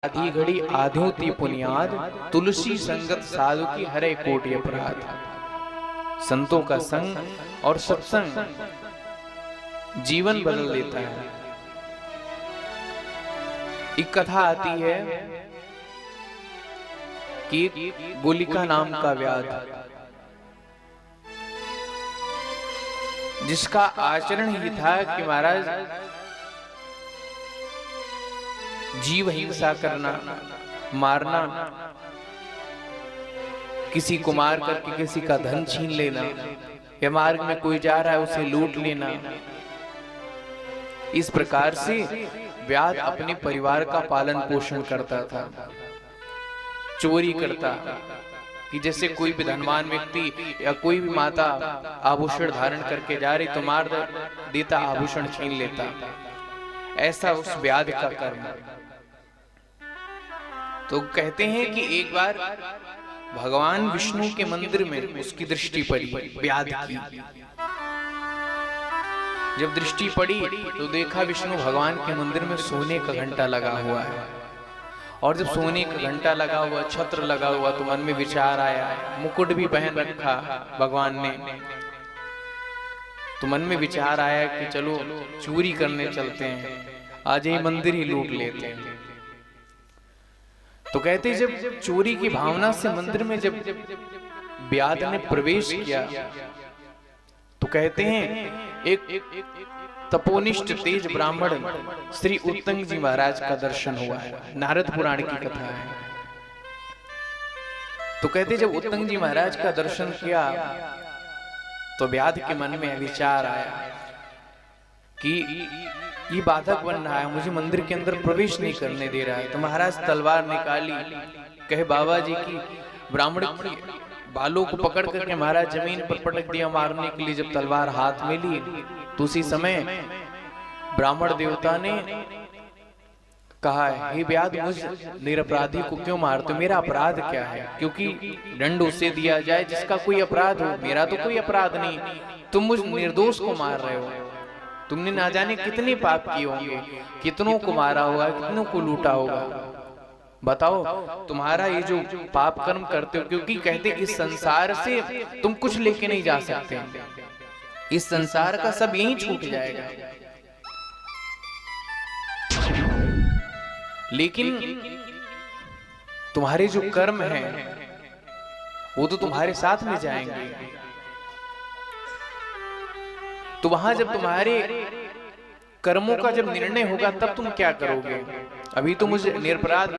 आधी घड़ी आध्योती पुनियाद, तुलसी संगत साधु की हरे कोटि अपराध। संतों का संग और सत्संग जीवन बदल देता है। एक कथा आती है कि गोलिका नाम का व्याध, जिसका आचरण ही था कि महाराज जीव हिंसा करना, मारना, किसी को मार करके किसी का धन छीन लेना, या मार्ग में कोई जा रहा है उसे लूट लेना। इस प्रकार से व्याध अपने परिवार का पालन पोषण करता था। चोरी करता कि जैसे कोई भी धनवान व्यक्ति या कोई भी माता आभूषण धारण करके जा रही तो मार देता, आभूषण छीन लेता। ऐसा उस व्याध का कर्म। तो कहते हैं कि एक बार भगवान विष्णु के मंदिर में उसकी दृष्टि पड़ी व्याध की। जब दृष्टि पड़ी तो देखा विष्णु भगवान के मंदिर में सोने का घंटा लगा हुआ है। और जब सोने का घंटा लगा हुआ, छत्र लगा हुआ, तो मन में विचार आया, मुकुट भी पहन रखा भगवान ने, तो मन में विचार आया कि चलो चोरी करने चलते हैं, आज ये मंदिर ही लूट लेते हैं। तो कहते जब चोरी की भावना से मंदिर में जब व्याध ने प्रवेश किया तो कहते हैं एक तपोनिष्ठ तेज ब्राह्मण श्री उत्तंग जी महाराज का दर्शन हुआ है। नारद पुराण की कथा है। तो कहते जब उत्तंग जी महाराज का दर्शन किया तो व्याध के मन में विचार आया कि ये बाधक बन रहा है, मुझे मंदिर के अंदर प्रवेश नहीं करने दे रहा है। तो महाराज तलवार निकाली, कहे बाबा जी की ब्राह्मण की बालों को पकड़ करके महाराज जमीन पर पटक दिया मारने के लिए। जब तलवार हाथ में ली तो उसी समय ब्राह्मण देवता ने कहा, हे व्याध, मुझ निरपराधी को क्यों मारते हो? मेरा अपराध क्या है? क्योंकि दंड उसे दिया जाए जिसका कोई अपराध हो, मेरा तो कोई अपराध नहीं। तुम मुझ निर्दोष को मार रहे हो। तुमने ना जाने कितने पाप किए होंगे, कितनों को मारा होगा, कितनों को लूटा होगा। बताओ तुम्हारा ये जो पाप कर्म करते हो, क्योंकि कहते इस संसार से तुम कुछ लेके नहीं जा सकते, इस संसार का सब यहीं छूट जाएगा। लेकिन तुम्हारे जो कर्म हैं वो तो तुम्हारे साथ में जाएंगे। तो वहां जब तुम्हारे कर्मों का जब निर्णय होगा तब तुम क्या करोगे? अभी तो मुझे निरपराध